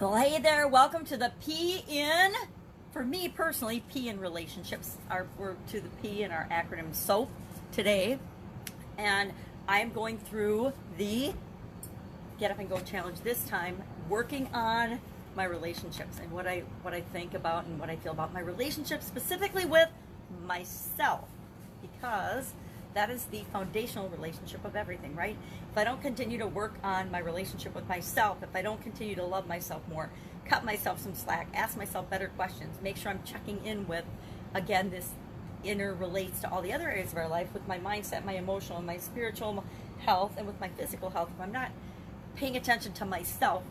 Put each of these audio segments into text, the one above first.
Well, hey there, welcome to the P in, for me personally, P in relationships. We're to the P in our acronym SOAP today. And I'm going through the Get Up and Go challenge this time, working on my relationships and what I think about and what I feel about my relationships, specifically with myself, because that is the foundational relationship of everything, right? If I don't continue to work on my relationship with myself, if I don't continue to love myself more, cut myself some slack, ask myself better questions, make sure I'm checking in with, again, this inner relates to all the other areas of our life, with my mindset, my emotional, and my spiritual health, and with my physical health. If I'm not paying attention to myself,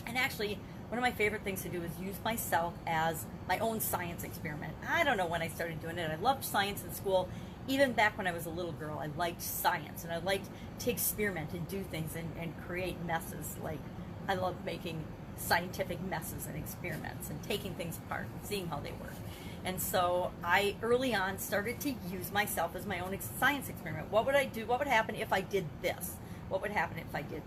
and actually, one of my favorite things to do is use myself as my own science experiment. I don't know when I started doing it. I loved science in school. Even back when I was a little girl, I liked science, and I liked to experiment and do things and create messes. Like, I love making scientific messes and experiments and taking things apart and seeing how they work. And so I early on started to use myself as my own science experiment. What would I do? What would happen if I did this? What would happen if I did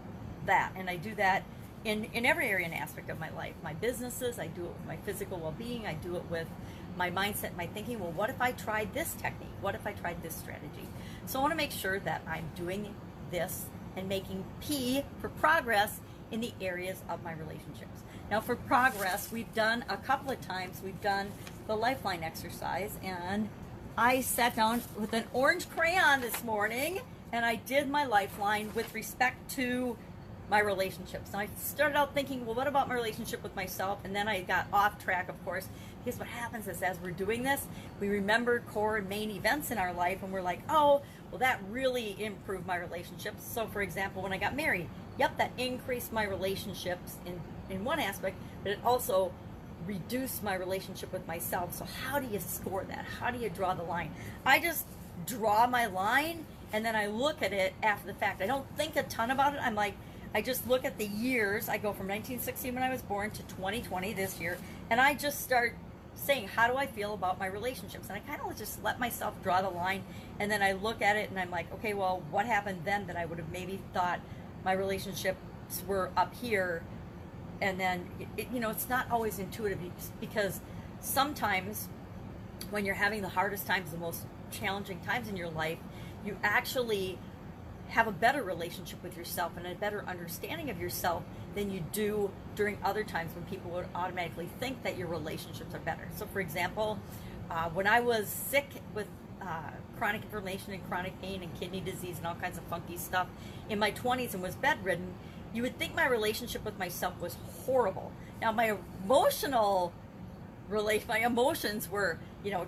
that? And I do that in every area and aspect of my life. My businesses, I do it with my physical well-being, I do it with my mindset, my thinking. Well, what if I tried this technique? What if I tried this strategy? So I want to make sure that I'm doing this and making P for progress in the areas of my relationships. Now, for progress, we've done a couple of times, we've done the lifeline exercise, and I sat down with an orange crayon this morning and I did my lifeline with respect to my relationships. And I started out thinking, well, what about my relationship with myself? And then I got off track, of course, because what happens is, as we're doing this, we remember core and main events in our life, and we're like, oh, well, that really improved my relationships. So, for example, when I got married, yep, that increased my relationships in one aspect, but it also reduced my relationship with myself. So how do you score that? How do you draw the line? I just draw my line, and then I look at it after the fact. I don't think a ton about it. I'm like, I just look at the years. I go from 1960 when I was born to 2020 this year, and I just start saying, how do I feel about my relationships? And I kind of just let myself draw the line, and then I look at it and I'm like, okay, well, what happened then that I would have maybe thought my relationships were up here? And then, it's not always intuitive, because sometimes when you're having the hardest times, the most challenging times in your life, you actually have a better relationship with yourself and a better understanding of yourself than you do during other times when people would automatically think that your relationships are better. So, for example, when I was sick with chronic inflammation and chronic pain and kidney disease and all kinds of funky stuff in my 20s and was bedridden, you would think my relationship with myself was horrible. Now, my emotions were,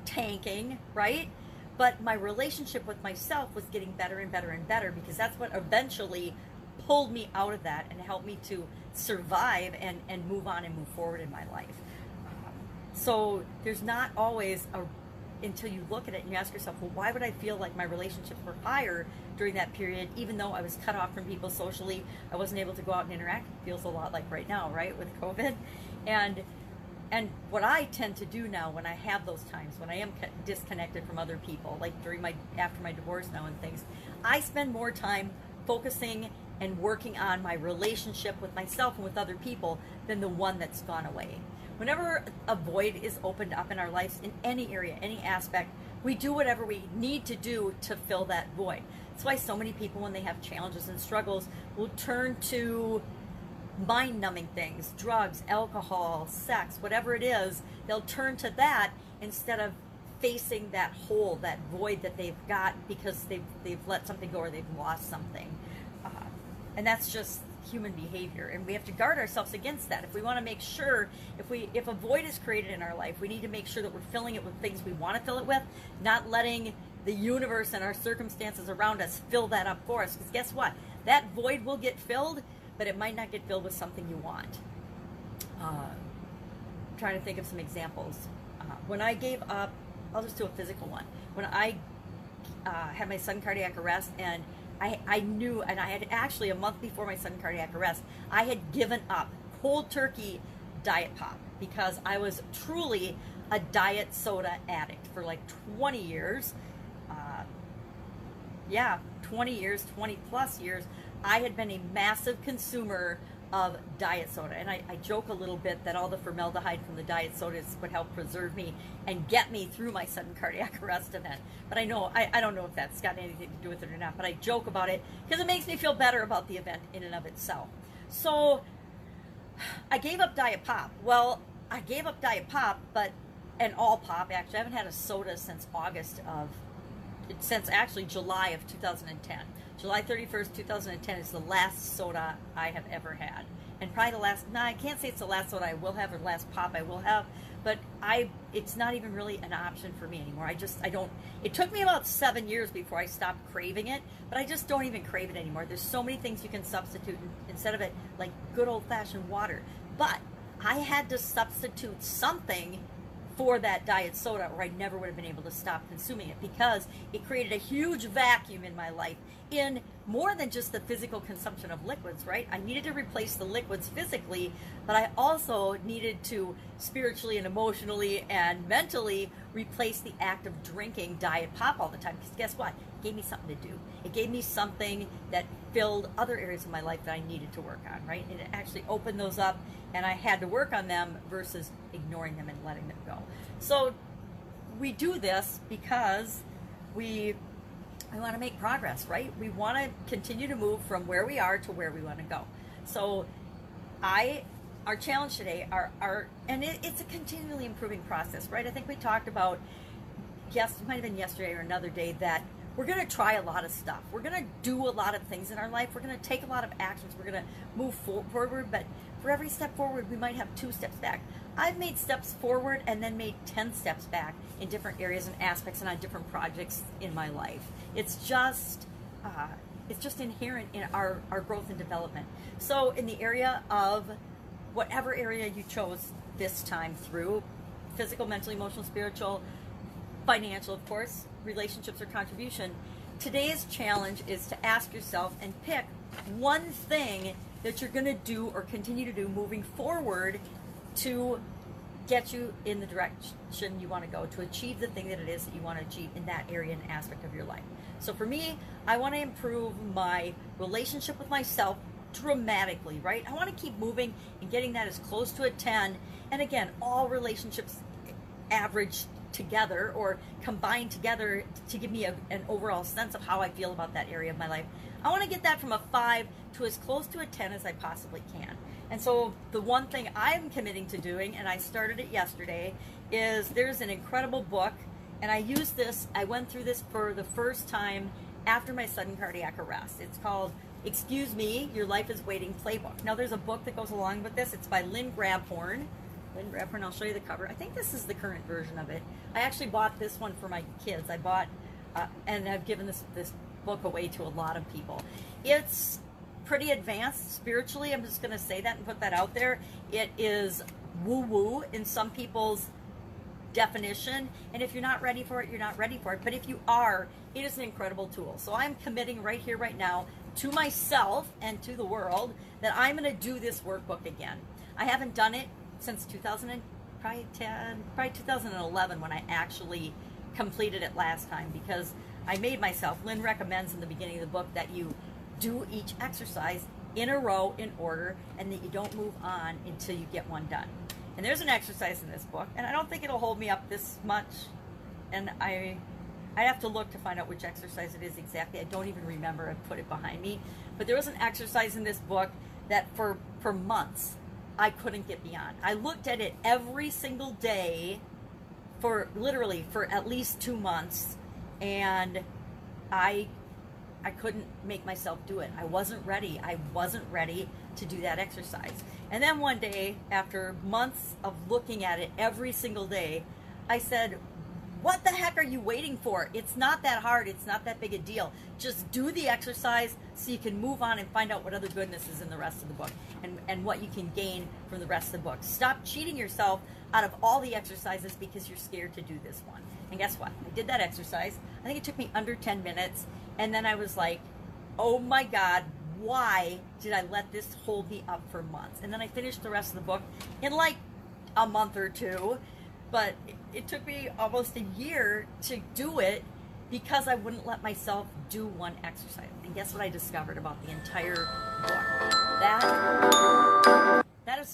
tanking, right? But my relationship with myself was getting better and better and better, because that's what eventually pulled me out of that and helped me to survive and move on and move forward in my life. So there's not always until you look at it and you ask yourself, well, why would I feel like my relationships were higher during that period, even though I was cut off from people socially? I wasn't able to go out and interact. It feels a lot like right now, right, with COVID. And what I tend to do now when I have those times, when I am disconnected from other people, like after my divorce now and things, I spend more time focusing and working on my relationship with myself and with other people than the one that's gone away. Whenever a void is opened up in our lives in any area, any aspect, we do whatever we need to do to fill that void. That's why so many people, when they have challenges and struggles, will turn to mind-numbing things, drugs, alcohol, sex, whatever it is. They'll turn to that instead of facing that hole, that void that they've got because they've let something go or they've lost something. And that's just human behavior, and we have to guard ourselves against that. If we want to make sure, if a void is created in our life, we need to make sure that we're filling it with things we want to fill it with, not letting the universe and our circumstances around us fill that up for us. Because guess what? That void will get filled, but it might not get filled with something you want. I'm trying to think of some examples. When I gave up, I'll just do a physical one. When I had my sudden cardiac arrest, and I knew, and I had actually a month before my sudden cardiac arrest, I had given up cold turkey diet pop, because I was truly a diet soda addict for like 20 years. 20 years, 20 plus years. I had been a massive consumer of diet soda. And I joke a little bit that all the formaldehyde from the diet sodas would help preserve me and get me through my sudden cardiac arrest event. But I don't know if that's got anything to do with it or not, but I joke about it because it makes me feel better about the event in and of itself. So I gave up Diet Pop. Well, I gave up Diet Pop, and all pop, actually. I haven't had a soda since July of 2010. July 31st, 2010 is the last soda I have ever had. And probably the last, I can't say it's the last soda I will have or the last pop I will have, but it's not even really an option for me anymore. It took me about 7 years before I stopped craving it, but I just don't even crave it anymore. There's so many things you can substitute instead of it, like good old-fashioned water. But I had to substitute something for that diet soda, or I never would have been able to stop consuming it, because it created a huge vacuum in my life in more than just the physical consumption of liquids, right? I needed to replace the liquids physically, but I also needed to spiritually and emotionally and mentally replace the act of drinking Diet Pop all the time. Because guess what? It gave me something to do. It gave me something that filled other areas of my life that I needed to work on, right? And it actually opened those up, and I had to work on them versus ignoring them and letting them go. So we do this because we want to make progress, right? We want to continue to move from where we are to where we want to go. So our challenge today it's a continually improving process, right? I think we talked about, it might have been yesterday or another day, that we're going to try a lot of stuff. We're going to do a lot of things in our life. We're going to take a lot of actions. We're going to move forward, but for every step forward, we might have 2 steps back. I've made steps forward and then made 10 steps back in different areas and aspects and on different projects in my life. It's just inherent in our growth and development. So in the area of whatever area you chose this time through, physical, mental, emotional, spiritual, financial, of course, relationships or contribution, today's challenge is to ask yourself and pick one thing that you're going to do or continue to do moving forward to get you in the direction you want to go, to achieve the thing that it is that you want to achieve in that area and aspect of your life. So for me, I want to improve my relationship with myself dramatically, right? I want to keep moving and getting that as close to a 10. And again, all relationships average together or combine together to give me an overall sense of how I feel about that area of my life. I want to get that from a 5 to as close to a 10 as I possibly can. And so the one thing I'm committing to doing, and I started it yesterday, is there's an incredible book, and I went through this for the first time after my sudden cardiac arrest. It's called Excuse Me, Your Life is Waiting Playbook. Now there's a book that goes along with this. It's by Lynn Grabhorn. I'll show you the cover. I think this is the current version of it. I actually bought this one for my kids. I bought, and I've given this book away to a lot of people. It's pretty advanced spiritually. I'm just going to say that and put that out there. It is woo-woo in some people's definition, and if you're not ready for it, you're not ready for it. But if you are, it is an incredible tool. So I'm committing right here, right now, to myself and to the world that I'm going to do this workbook again. I haven't done it since 2011 when I actually completed it last time, because I made myself, Lynn recommends in the beginning of the book that you do each exercise in a row in order, and that you don't move on until you get one done. And there's an exercise in this book, and I don't think it'll hold me up this much, and I have to look to find out which exercise it is exactly. I don't even remember. I put it behind me. But there was an exercise in this book that for months I couldn't get beyond. I looked at it every single day for at least 2 months, and I couldn't make myself do it. I wasn't ready. I wasn't ready to do that exercise. And then one day, after months of looking at it every single day, I said, what the heck are you waiting for? It's not that hard. It's not that big a deal. Just do the exercise so you can move on and find out what other goodness is in the rest of the book and what you can gain from the rest of the book. Stop cheating yourself out of all the exercises because you're scared to do this one. And guess what? I did that exercise. I think it took me under 10 minutes. And then I was like, oh my God, why did I let this hold me up for months? And then I finished the rest of the book in like a month or two. But it took me almost a year to do it because I wouldn't let myself do one exercise. And guess what I discovered about the entire book? That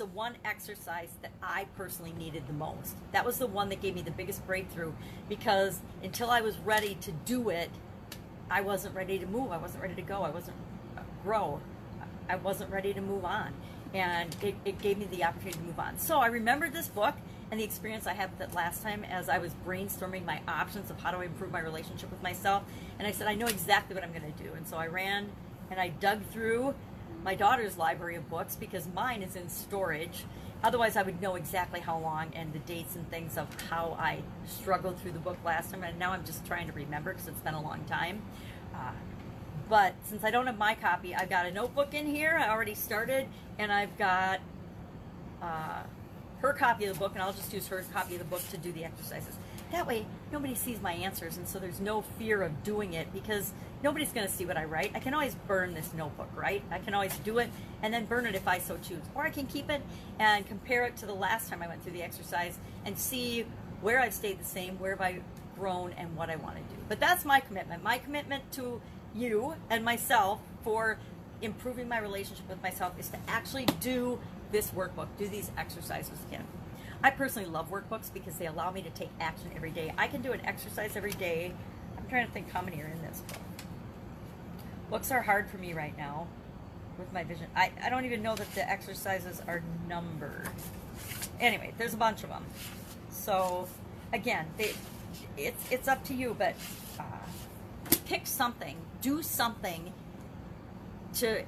the one exercise that I personally needed the most. That was the one that gave me the biggest breakthrough, because until I was ready to do it, I wasn't ready to move. I wasn't ready to go. I wasn't grow. I wasn't ready to move on. And it gave me the opportunity to move on. So I remembered this book and the experience I had with it last time as I was brainstorming my options of how do I improve my relationship with myself. And I said, I know exactly what I'm going to do. And so I ran and I dug through my daughter's library of books, because mine is in storage. Otherwise, I would know exactly how long and the dates and things of how I struggled through the book last time. And now I'm just trying to remember because it's been a long time. But since I don't have my copy, I've got a notebook in here. I already started, and I've got her copy of the book, and I'll just use her copy of the book to do the exercises. That way, nobody sees my answers, and so there's no fear of doing it, because nobody's going to see what I write. I can always burn this notebook, right? I can always do it and then burn it if I so choose. Or I can keep it and compare it to the last time I went through the exercise and see where I've stayed the same, where have I grown, and what I want to do. But that's my commitment. My commitment to you and myself for improving my relationship with myself is to actually do this workbook, do these exercises again. I personally love workbooks because they allow me to take action every day. I can do an exercise every day. I'm trying to think how many are in this book. Books are hard for me right now with my vision. I don't even know that the exercises are numbered. Anyway, there's a bunch of them. So again, it's up to you, but pick something, do something to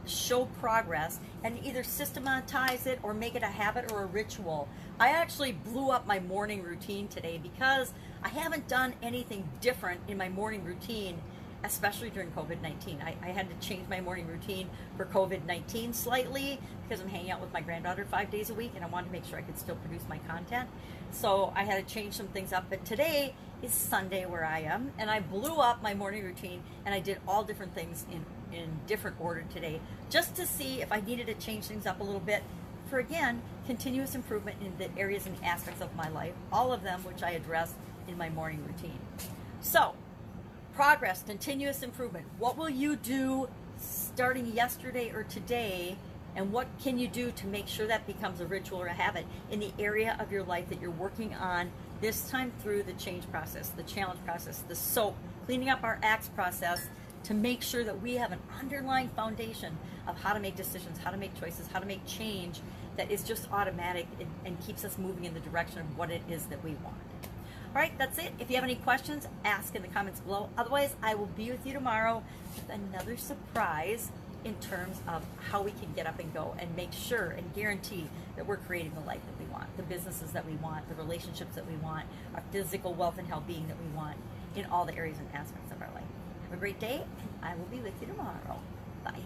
show progress, and either systematize it or make it a habit or a ritual. I actually blew up my morning routine today because I haven't done anything different in my morning routine, especially during COVID-19. I had to change my morning routine for COVID-19 slightly because I'm hanging out with my granddaughter 5 days a week, and I wanted to make sure I could still produce my content. So I had to change some things up. But today is Sunday where I am, and I blew up my morning routine, and I did all different things in different order today, just to see if I needed to change things up a little bit for, again, continuous improvement in the areas and aspects of my life, all of them which I addressed in my morning routine. So, progress, continuous improvement. What will you do starting yesterday or today, and what can you do to make sure that becomes a ritual or a habit in the area of your life that you're working on this time through the change process, the challenge process, the SOAP, cleaning up our acts process, to make sure that we have an underlying foundation of how to make decisions, how to make choices, how to make change that is just automatic and keeps us moving in the direction of what it is that we want. All right, that's it. If you have any questions, ask in the comments below. Otherwise, I will be with you tomorrow with another surprise in terms of how we can get up and go and make sure and guarantee that we're creating the life that we want, the businesses that we want, the relationships that we want, our physical wealth and well-being that we want in all the areas and aspects of our life. Have a great day. I will be with you tomorrow. Bye.